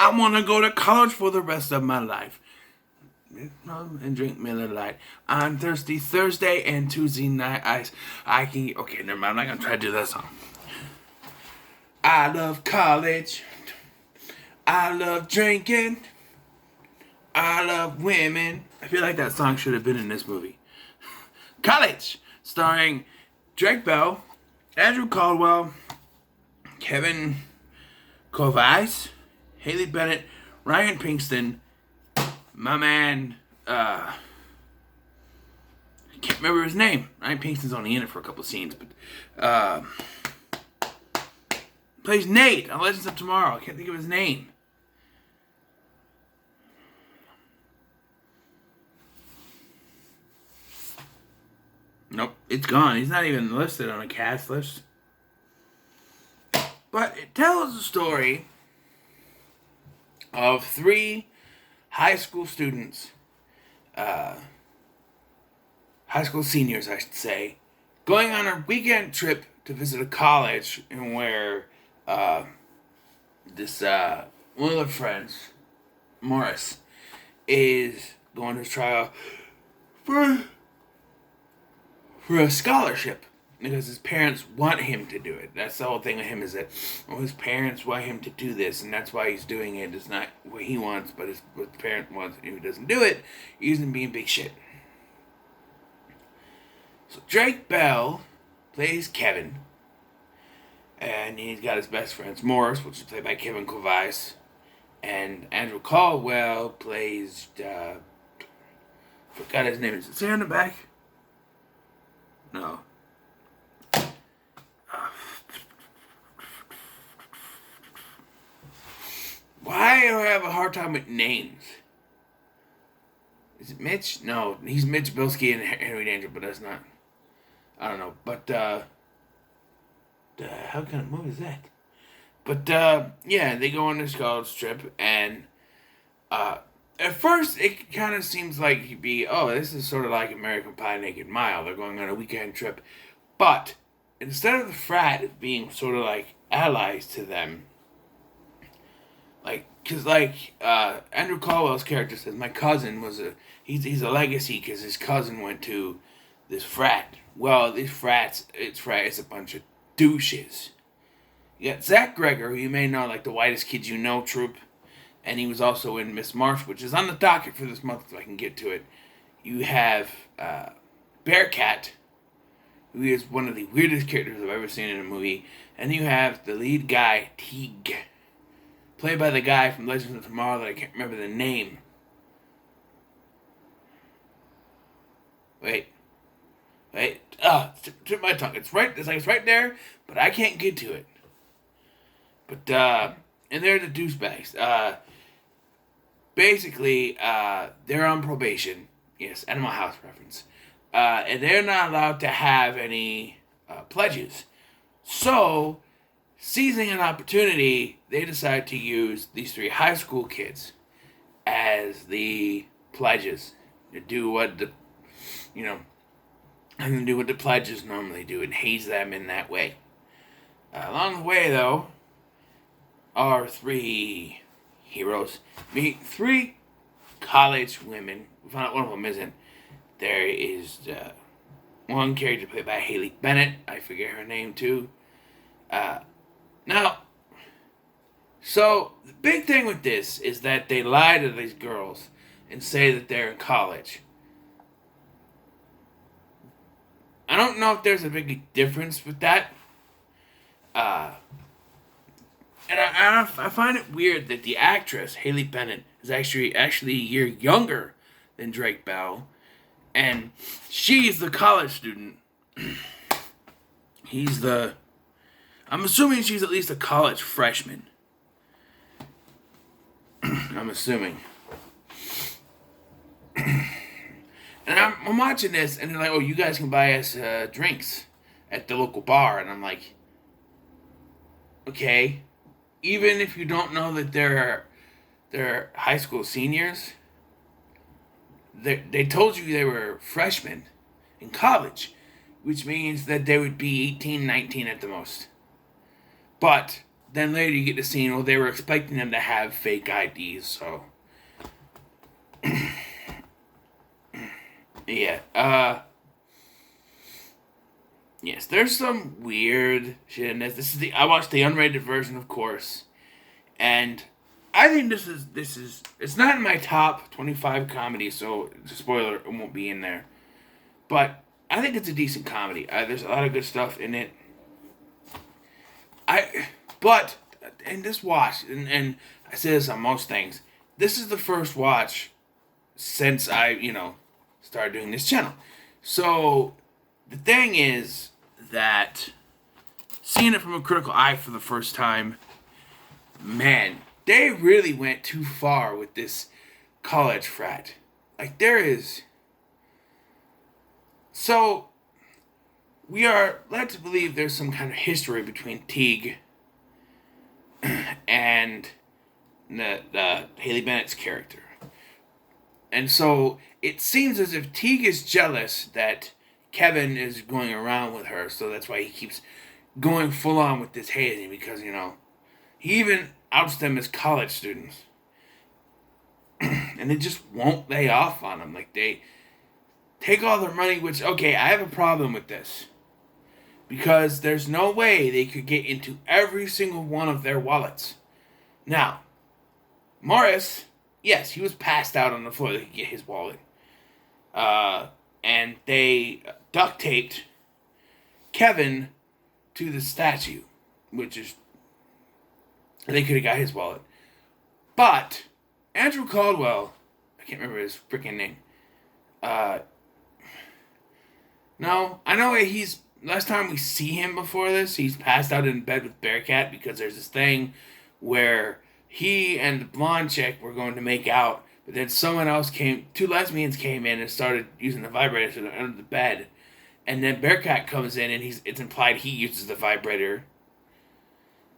I want to go to college for the rest of my life. And drink Miller Lite on Thirsty Thursday and Tuesday night ice. I can. Okay, never mind. I'm not gonna try to do that song. I love college. I love drinking. I love women. I feel like that song should have been in this movie. College, starring Drake Bell, Andrew Caldwell, Kevin Kovacs, Haley Bennett, Ryan Pinkston, my man, I can't remember his name. Ryan Pinkston's only in it for a couple scenes, but plays Nate on Legends of Tomorrow. I can't think of his name. Nope, it's gone. He's not even listed on a cast list. But it tells the story of three high school students, high school seniors, I should say, going on a weekend trip to visit a college, and where this one of their friends, Morris, is going to try out for a scholarship because his parents want him to do it. That's the whole thing with him, is that his parents want him to do this, and that's why he's doing it. It's not what he wants, but it's what the parent wants. And if he doesn't do it, he's gonna be in big shit. So Drake Bell plays Kevin, and he's got his best friends Morris, which is played by Kevin Kovacs, and Andrew Caldwell plays forgot his name. Is it on the back? No. Why do I have a hard time with names? Is it Mitch? No, he's Mitch Bilski and Henry Danger, but that's not. I don't know. But, how kind of movie is that? But, yeah, they go on this college trip, and, at first it kind of seems like he'd be, oh, this is sort of like American Pie Naked Mile. They're going on a weekend trip. But, instead of the frat being sort of like allies to them, cause Andrew Caldwell's character says, my cousin was he's a legacy because his cousin went to this frat. Well, it's a bunch of douches. You got Zach Greger, who you may know, like the Whitest Kids You Know troupe, and he was also in Miss Marsh, which is on the docket for this month if I can get to it. You have Bearcat, who is one of the weirdest characters I've ever seen in a movie, and you have the lead guy, Teague, played by the guy from Legends of Tomorrow that I can't remember the name. Wait. Tip my tongue. It's right there, but I can't get to it. But, and they're the douchebags. Basically, they're on probation. Yes, Animal House reference. And they're not allowed to have any pledges. So, seizing an opportunity, they decide to use these three high school kids as the pledges to do what the pledges normally do and haze them in that way. Along the way, though, our three heroes meet three college women. We found out one of them isn't. There is one character played by Haley Bennett. I forget her name too. Now, so the big thing with this is that they lie to these girls and say that they're in college. I don't know if there's a big difference with that. And I find it weird that the actress, Haley Bennett, is actually a year younger than Drake Bell. And she's the college student. I'm assuming she's at least a college freshman. I'm assuming. And I'm watching this, and they're like, oh, you guys can buy us drinks at the local bar. And I'm like, okay. Even if you don't know that they're high school seniors, they told you they were freshmen in college, which means that they would be 18, 19 at the most. But then later you get the scene where they were expecting them to have fake IDs, so. Yeah, yes, there's some weird shit in this. I watched the unrated version, of course, and I think this is it's not in my top 25 comedies, so spoiler, it won't be in there. But I think it's a decent comedy. There's a lot of good stuff in it. But in this watch, and I say this on most things, this is the first watch since I started doing this channel. So the thing is that seeing it from a critical eye for the first time, man, they really went too far with this college frat. Like, there is. So, we are led to believe there's some kind of history between Teague and the Haley Bennett's character. And so, it seems as if Teague is jealous that Kevin is going around with her, so that's why he keeps going full on with this hazing, because, he even outs them as college students. And they just won't lay off on them. Like, they take all their money, which, okay, I have a problem with this. Because there's no way they could get into every single one of their wallets. Now, Morris, yes, he was passed out on the floor. They could get his wallet. And they duct taped Kevin to the statue, which is, they could have got his wallet. But Andrew Caldwell, I can't remember his freaking name. No, I know he's, last time we see him before this, he's passed out in bed with Bearcat, because there's this thing where he and the blonde chick were going to make out, but then someone else came, two lesbians came in and started using the vibrator under the bed. And then Bearcat comes in and it's implied he uses the vibrator.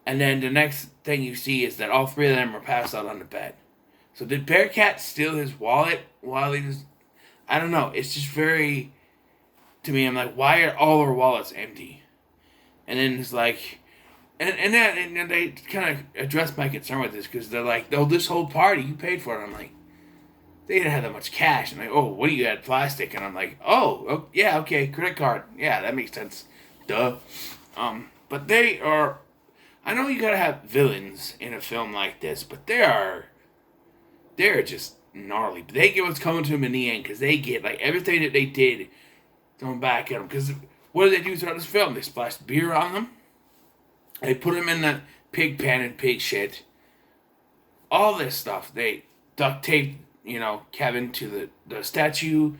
And then the next thing you see is that all three of them are passed out on the bed. So did Bearcat steal his wallet while he was... I don't know. It's just very... To me, I'm like, why are all our wallets empty? And then it's like... And then they kind of address my concern with this, because they're like, oh, this whole party, you paid for it. I'm like, they didn't have that much cash. And like, oh, what do you got, plastic? And I'm like, oh, yeah, okay, credit card. Yeah, that makes sense. Duh. But they are... I know you gotta have villains in a film like this, but they're just gnarly. They get what's coming to them in the end, because they get, like, everything that they did thrown back at them. Because what do they do throughout this film? They splashed beer on them. They put them in the pig pen and pig shit. All this stuff. They duct taped, Kevin to the statue.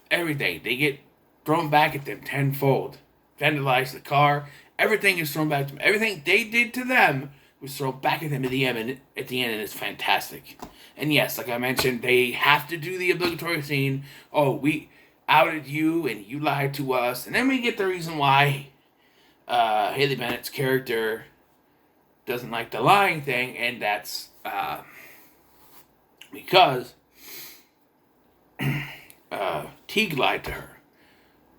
Everything. They get thrown back at them tenfold. Vandalize the car. Everything is thrown back to them. Everything they did to them was thrown back at them at the end, and it's fantastic. And yes, like I mentioned, they have to do the obligatory scene. Oh, we outed you, and you lied to us. And then we get the reason why Haley Bennett's character doesn't like the lying thing, and that's because Teague lied to her.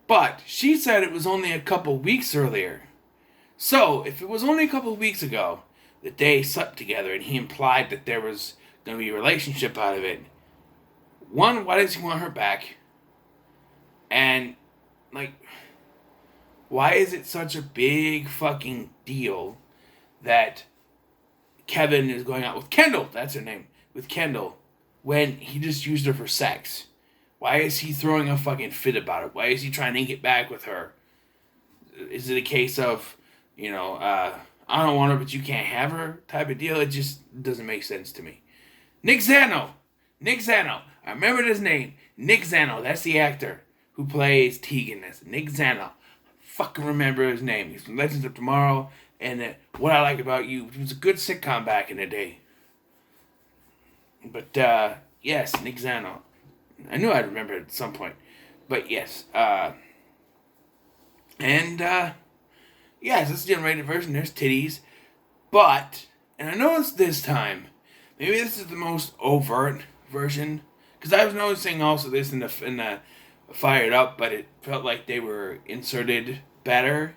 But she said it was only a couple weeks earlier. So, if it was only a couple of weeks ago that they slept together and he implied that there was going to be a relationship out of it, one, why does he want her back? And, like, why is it such a big fucking deal that Kevin is going out with Kendall, that's her name, with Kendall, when he just used her for sex? Why is he throwing a fucking fit about it? Why is he trying to get back with her? Is it a case of, I don't want her, but you can't have her type of deal? It just doesn't make sense to me. Nick Zano. I remembered his name. Nick Zano. That's the actor who plays Teague in this. Nick Zano. Fucking remember his name. He's from Legends of Tomorrow and What I Like About You. It was a good sitcom back in the day. But, yes, Nick Zano. I knew I'd remember it at some point. But, yes. Yes, this is the unrated version. There's titties. But, and I noticed this time, maybe this is the most overt version, because I was noticing also this in the Fired Up, but it felt like they were inserted better.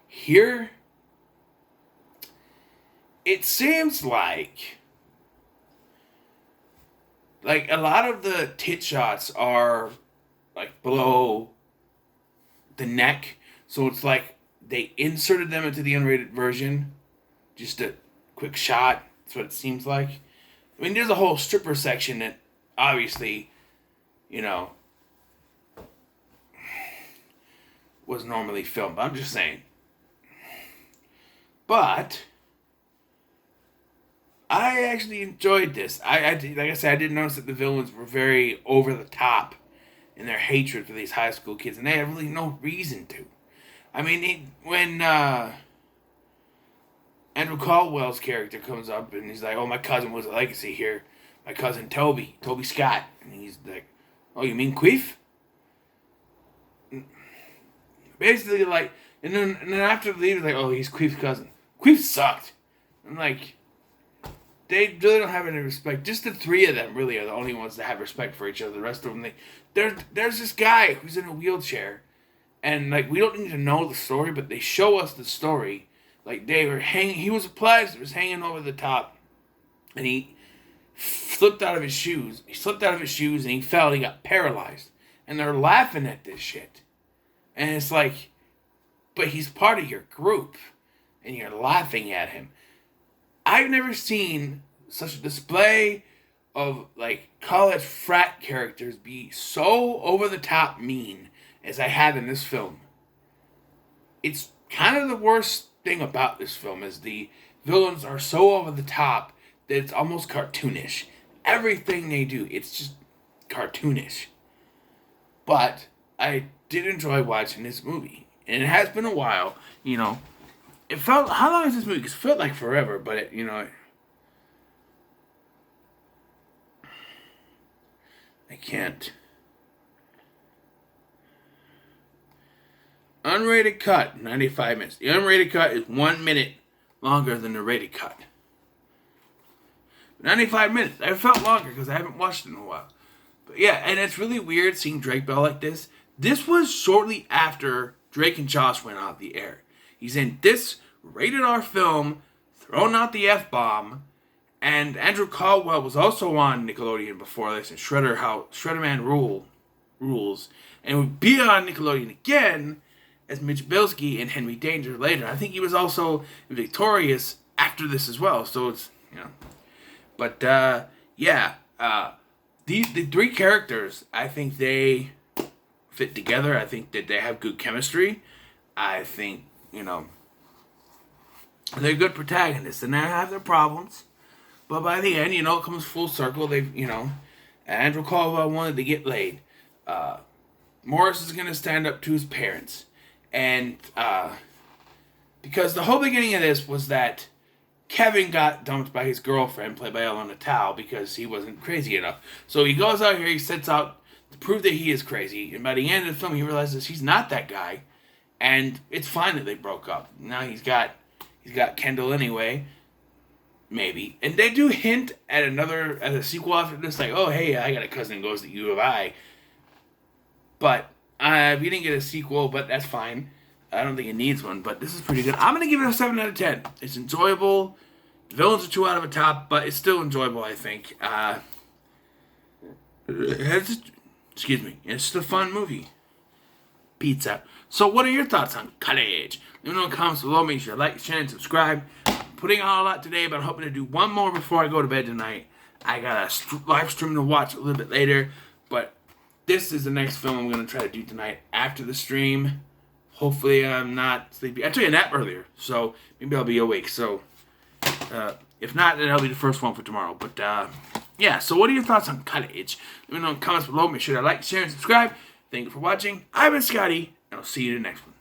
Here, it seems like a lot of the tit shots are like below the neck, so it's like they inserted them into the unrated version. Just a quick shot. That's what it seems like. I mean, there's a whole stripper section that obviously, you know, was normally filmed. I'm just saying. But I actually enjoyed this. Like I said, I did notice that the villains were very over the top in their hatred for these high school kids, and they had really no reason to. I mean, when Andrew Caldwell's character comes up and he's like, "Oh, my cousin was a legacy here. My cousin Toby Scott," and he's like, "Oh, you mean Queef?" Basically, like, and then after the leader, like, "Oh, he's Queef's cousin. Queef sucked." I'm like, they really don't have any respect. Just the three of them really are the only ones that have respect for each other. The rest of them, there's this guy who's in a wheelchair, and like we don't need to know the story, but they show us the story. Like they were hanging. He was a plies that was hanging over the top, and he slipped out of his shoes. He slipped out of his shoes and he fell. And he got paralyzed, and they're laughing at this shit. And it's like, but he's part of your group, and you're laughing at him. I've never seen such a display of like college frat characters be so over the top mean as I have in this film. It's kind of the worst thing about this film is the villains are so over the top that it's almost cartoonish. Everything they do, it's just cartoonish. But I did enjoy watching this movie. And it has been a while, you know. It felt, how long is this movie? Because it felt like forever, but it, you know, I can't. Unrated cut, 95 minutes. The unrated cut is 1 minute longer than the rated cut. 95 minutes. I felt longer because I haven't watched it in a while. But yeah, and it's really weird seeing Drake Bell like this. This was shortly after Drake and Josh went out the air. He's in this rated R film, throwing out the F-bomb, and Andrew Caldwell was also on Nickelodeon before this, and Shredder Man rules, and would be on Nickelodeon again as Mitch Bilski and Henry Danger later. I think he was also in Victorious after this as well, so it's, you know. But, the three characters, I think they fit together. I think that they have good chemistry. I think, you know, they're good protagonists, and they have their problems. But by the end, you know, it comes full circle. They've, you know, Andrew Caldwell wanted to get laid. Morris is going to stand up to his parents. And because the whole beginning of this was that Kevin got dumped by his girlfriend, played by Ellen Natal, because he wasn't crazy enough. So he goes out here, he sets out to prove that he is crazy. And by the end of the film, he realizes he's not that guy. And it's fine that they broke up. Now he's got Kendall anyway. Maybe. And they do hint at a sequel after this, like, oh, hey, I got a cousin who goes to U of I. But we didn't get a sequel, but that's fine. I don't think it needs one, but this is pretty good. I'm going to give it a 7 out of 10. It's enjoyable. The villains are 2 out of a top, but it's still enjoyable, I think. It's just a fun movie. Pizza. So what are your thoughts on college? Let me know in the comments below. Make sure to like, share, and subscribe. Putting on a lot today, but I'm hoping to do one more before I go to bed tonight. I got a live stream to watch a little bit later, but this is the next film I'm going to try to do tonight after the stream. Hopefully I'm not sleepy. I took a nap earlier, so maybe I'll be awake. So if not, then I'll be the first one for tomorrow. But yeah, so what are your thoughts on college? Let me know in the comments below. Make sure to like, share, and subscribe. Thank you for watching. I've been Scotty, and I'll see you in the next one.